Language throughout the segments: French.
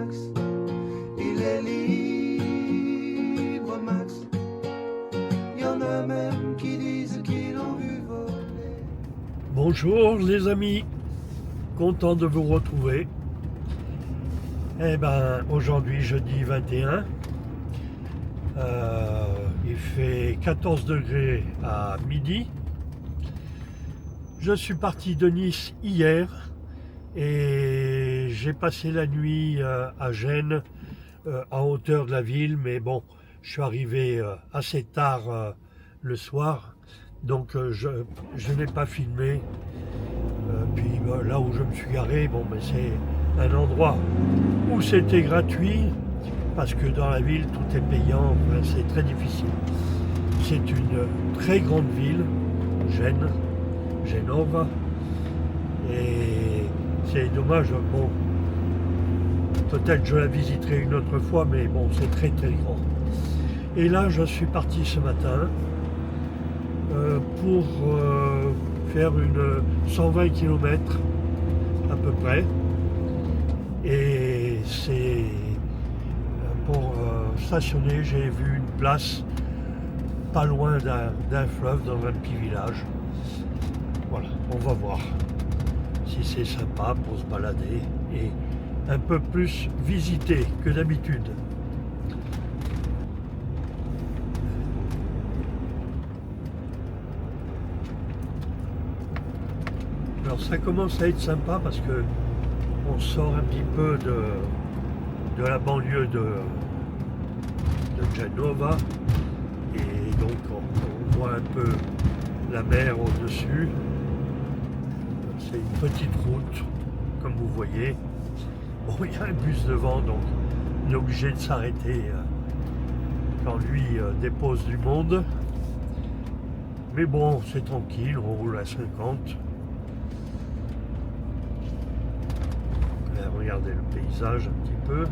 Max, il est libre Max. Y en a même qui disent qu'ils l'ont vu voler. Bonjour les amis, content de vous retrouver. Eh ben aujourd'hui jeudi 21, il fait 14 degrés à midi. Je suis parti de Nice hier et j'ai passé la nuit à Gênes, en hauteur de la ville, mais bon, je suis arrivé assez tard le soir, donc je n'ai pas filmé. Puis là où je me suis garé, bon, ben, c'est un endroit où c'était gratuit, parce que dans la ville tout est payant, ben, c'est très difficile. C'est une très grande ville, Gênes, Genova, et c'est dommage, bon, peut-être je la visiterai une autre fois, mais bon, c'est très très grand. Et là, je suis parti ce matin pour faire une 120 km à peu près. Et c'est pour stationner, j'ai vu une place pas loin d'un fleuve dans un petit village. Voilà, on va voir si c'est sympa pour se balader et un peu plus visiter que d'habitude. Alors ça commence à être sympa parce que on sort un petit peu de la banlieue de Genova et donc on voit un peu la mer au-dessus. C'est une petite route, comme vous voyez. Bon, il y a un bus devant, donc on est obligé de s'arrêter quand lui dépose du monde. Mais bon, c'est tranquille, on roule à 50. Regardez le paysage un petit peu.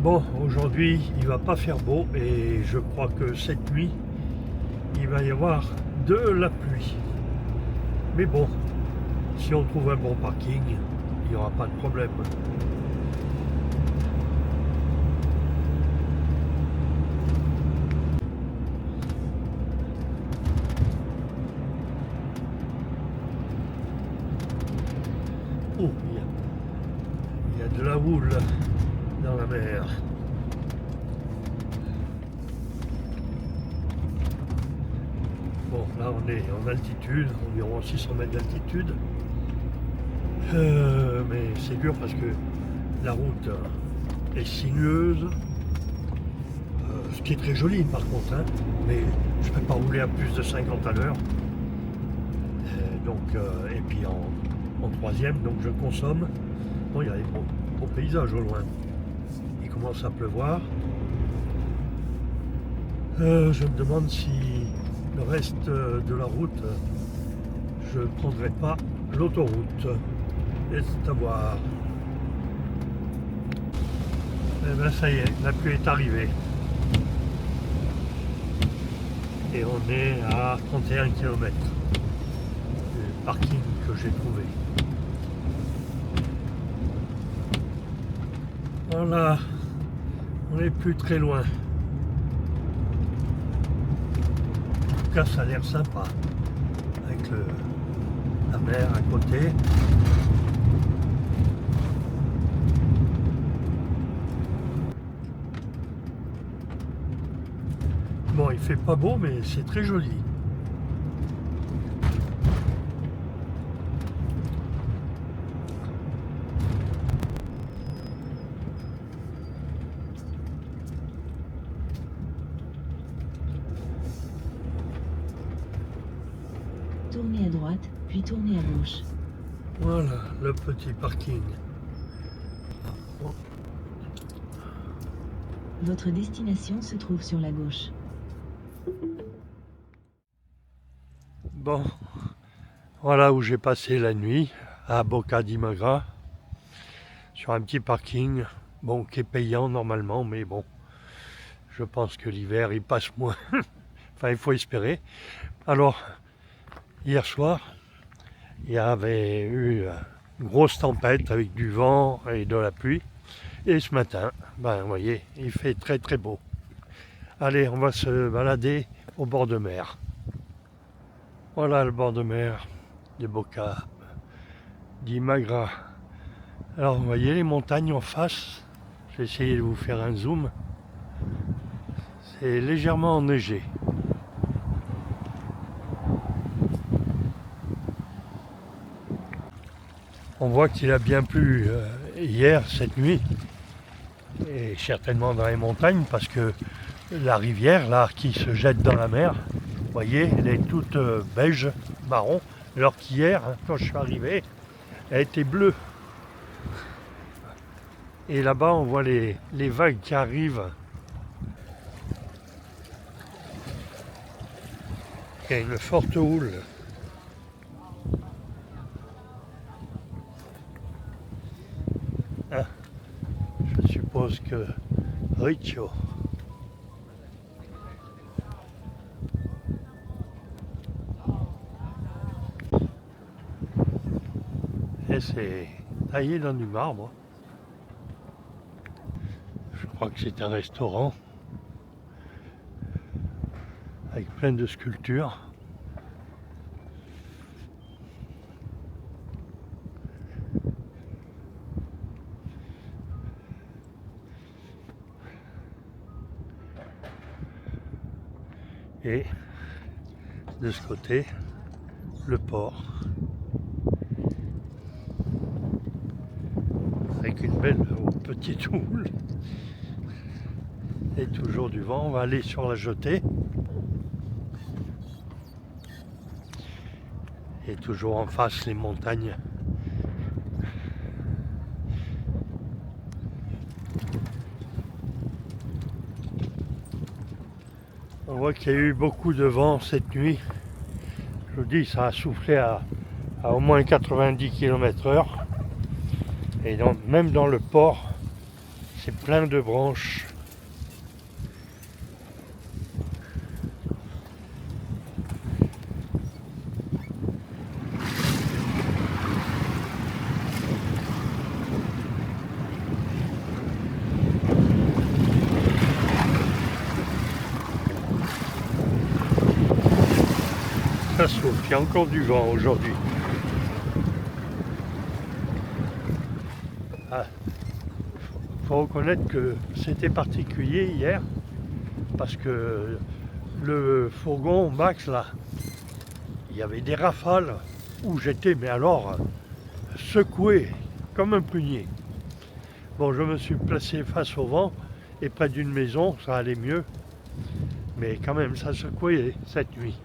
Bon, aujourd'hui il va pas faire beau et je crois que cette nuit il va y avoir de la pluie. Mais bon, si on trouve un bon parking, il n'y aura pas de problème. Oh, il y a de la houle dans la mer. Bon, là on est en altitude, environ 600 mètres d'altitude. Mais c'est dur parce que la route est sinueuse, ce qui est très joli par contre, hein, mais je ne peux pas rouler à plus de 50 à l'heure. Et puis en troisième, donc je consomme. Bon, il y a des beaux paysages au loin. Il commence à pleuvoir. Je me demande si le reste de la route, je ne prendrai pas l'autoroute. Et c'est à voir. Et ben ça y est, la pluie est arrivée. Et on est à 31 km du parking que j'ai trouvé. Voilà, on n'est plus très loin. En tout cas, ça a l'air sympa, avec la mer à côté. Bon, il fait pas beau, mais c'est très joli. Tournez à droite, puis tournez à gauche. Voilà, le petit parking. Bon. Votre destination se trouve sur la gauche. Bon, Voilà où j'ai passé la nuit, à Boca di Magra, sur un petit parking, bon, qui est payant normalement, mais bon, je pense que l'hiver il passe moins. Enfin, il faut espérer. Alors, hier soir, il y avait eu une grosse tempête avec du vent et de la pluie. Et ce matin, ben, vous voyez, il fait très très beau. Allez, on va se balader au bord de mer. Voilà le bord de mer de Boca di Magra. Alors, vous voyez les montagnes en face. Je vais essayer de vous faire un zoom. C'est légèrement enneigé. On voit qu'il a bien plu hier, cette nuit, et certainement dans les montagnes, parce que la rivière, là, qui se jette dans la mer, vous voyez, elle est toute beige, marron, alors qu'hier, quand je suis arrivé, elle était bleue. Et là-bas, on voit les vagues qui arrivent. Il y a une forte houle. Ah, je suppose que Riccio. Et c'est taillé dans du marbre. Je crois que c'est un restaurant avec plein de sculptures. Et de ce côté, le port. Avec une belle petite houle. Et toujours du vent. On va aller sur la jetée. Et toujours en face les montagnes. On voit qu'il y a eu beaucoup de vent cette nuit. Je vous dis, ça a soufflé à au moins 90 km/h. Et donc, même dans le port, c'est plein de branches. Ça souffle, il y a encore du vent aujourd'hui. Ah, faut reconnaître que c'était particulier hier, parce que le fourgon Max là, il y avait des rafales où j'étais, mais alors secoué comme un prunier. Bon, je me suis placé face au vent et près d'une maison, ça allait mieux, mais quand même ça secouait cette nuit.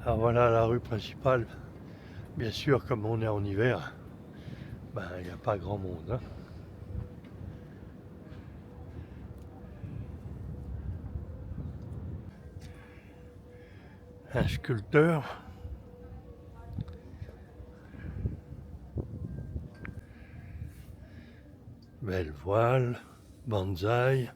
Alors voilà la rue principale. Bien sûr, comme on est en hiver, ben, il n'y a pas grand monde. Hein. Un sculpteur. Belle voile, bonsaï.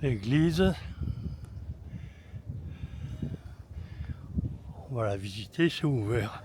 l'église. On va la visiter, c'est ouvert.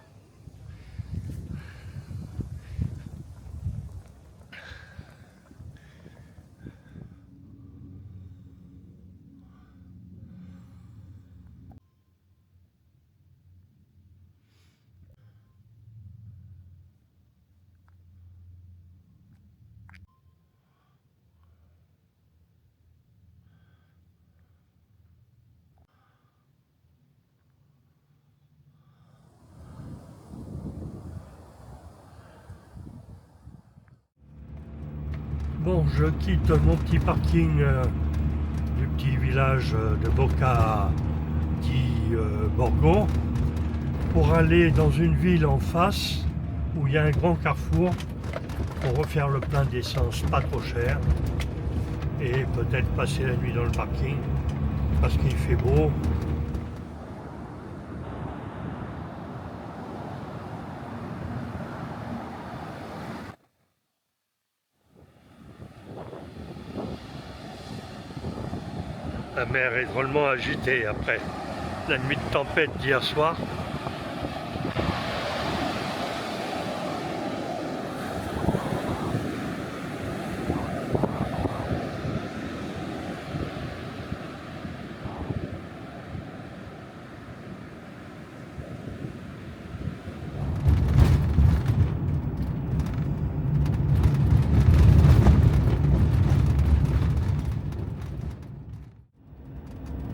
Bon, je quitte mon petit parking du petit village de Boca di Borgo pour aller dans une ville en face où il y a un grand carrefour pour refaire le plein d'essence pas trop cher et peut-être passer la nuit dans le parking parce qu'il fait beau. La mer est drôlement agitée après la nuit de tempête d'hier soir.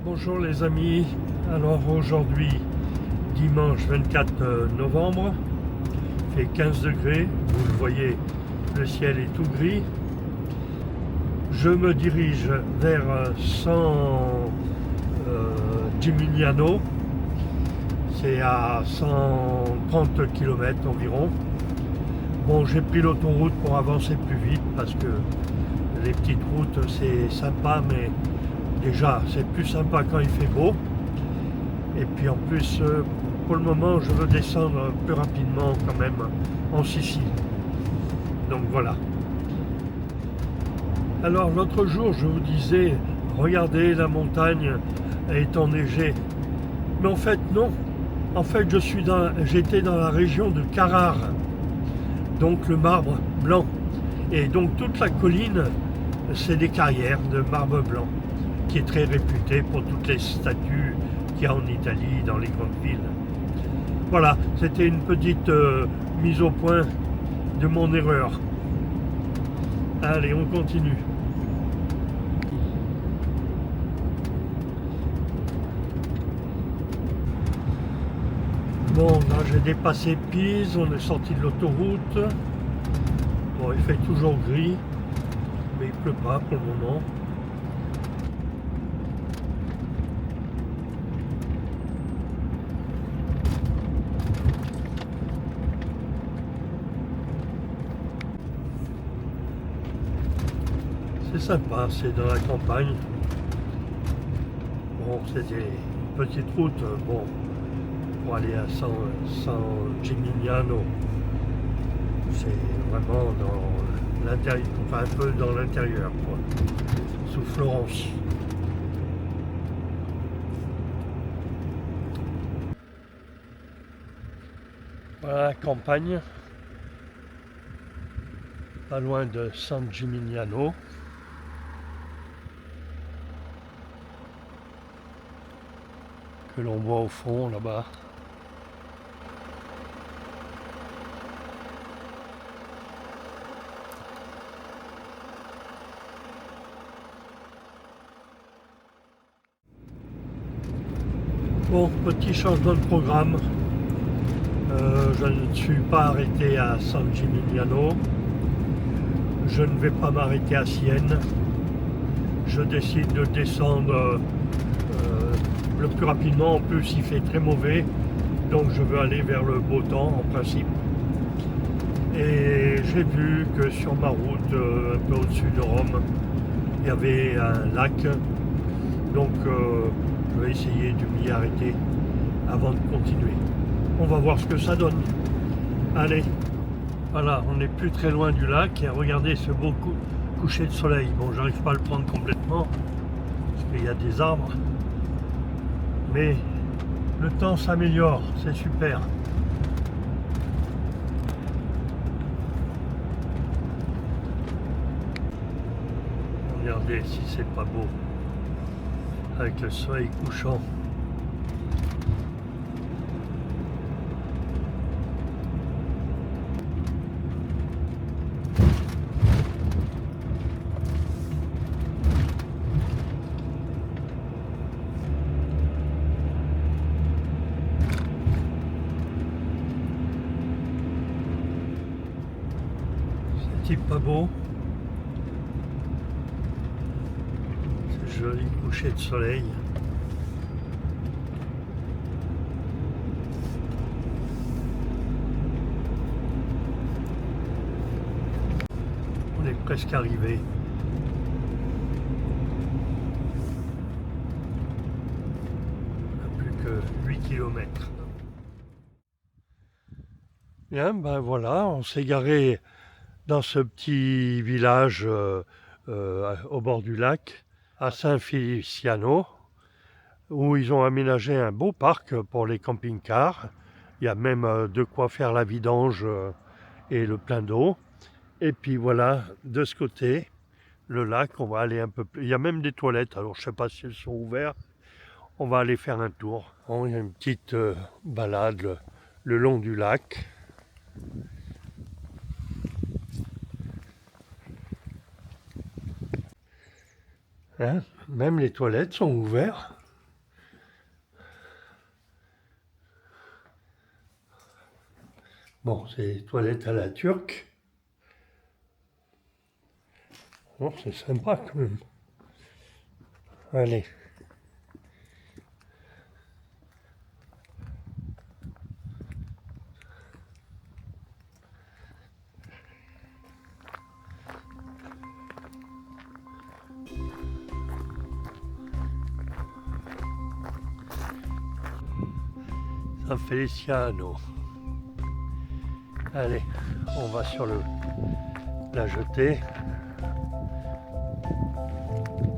Bonjour les amis, alors aujourd'hui dimanche 24 novembre, il fait 15 degrés, vous le voyez, le ciel est tout gris. Je me dirige vers San Gimignano, c'est à 130 km environ. Bon, j'ai pris l'autoroute pour avancer plus vite parce que les petites routes c'est sympa, mais déjà, c'est plus sympa quand il fait beau. Et puis en plus, pour le moment, je veux descendre plus rapidement quand même en Sicile. Donc voilà. Alors l'autre jour, je vous disais, regardez, la montagne est enneigée. Mais en fait, non. En fait, j'étais dans la région de Carrare. Donc le marbre blanc. Et donc toute la colline, c'est des carrières de marbre blanc, qui est très réputé pour toutes les statues qu'il y a en Italie, dans les grandes villes. Voilà, c'était une petite mise au point de mon erreur. Allez, on continue. Bon, là j'ai dépassé Pise, on est sorti de l'autoroute. Bon, il fait toujours gris, mais il pleut pas pour le moment. C'est sympa, c'est dans la campagne. Bon, c'est des petites routes, bon, pour aller à San Gimignano. C'est vraiment dans l'intérieur, enfin un peu dans l'intérieur, quoi, sous Florence. Voilà la campagne, pas loin de San Gimignano. Que l'on voit au fond là-bas. Bon, petit changement de programme. Je ne suis pas arrêté à San Gimignano. Je ne vais pas m'arrêter à Sienne. Je décide de descendre le plus rapidement. En plus, il fait très mauvais. Donc je veux aller vers le beau temps en principe. Et j'ai vu que sur ma route, un peu au-dessus de Rome, il y avait un lac. Donc je vais essayer de m'y arrêter avant de continuer. On va voir ce que ça donne. Allez, voilà, on n'est plus très loin du lac et regardez ce beau coucher de soleil. Bon, j'arrive pas à le prendre complètement, il y a des arbres. Mais le temps s'améliore, c'est super. Regardez si c'est pas beau, avec le soleil couchant. C'est pas beau. C'est joli coucher de soleil. On est presque arrivé. Plus que 8 km. Bien, ben voilà, on s'est garé dans ce petit village au bord du lac, à Saint-Feliciano, où ils ont aménagé un beau parc pour les camping-cars. Il y a même de quoi faire la vidange et le plein d'eau. Et puis voilà, de ce côté, le lac, on va aller un peu plus. Il y a même des toilettes, alors je ne sais pas si elles sont ouvertes. On va aller faire un tour. Bon, il y a une petite balade le long du lac. Hein, même les toilettes sont ouvertes. Bon, c'est les toilettes à la turque. Bon, c'est sympa quand même. Allez. San Feliciano. Allez, on va sur la jetée.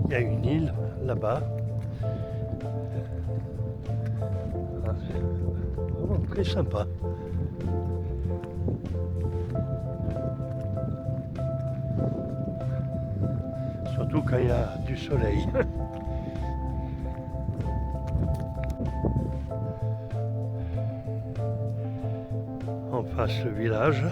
Il y a une île là-bas. Vraiment très sympa. Surtout quand il y a du soleil. On passe le village.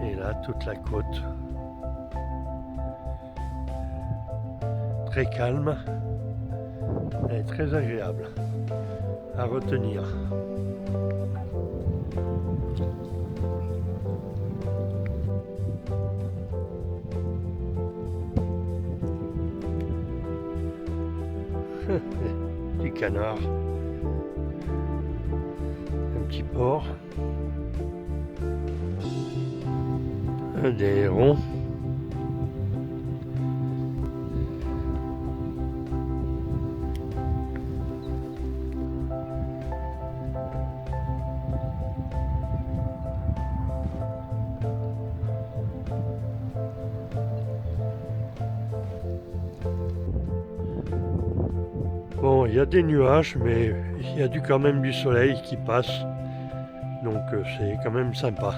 Et là, toute la côte. Très calme et très agréable à retenir. Petit canard, un petit porc, des hérons, bon, il y a des nuages, mais il y a quand même du soleil qui passe, donc c'est quand même sympa.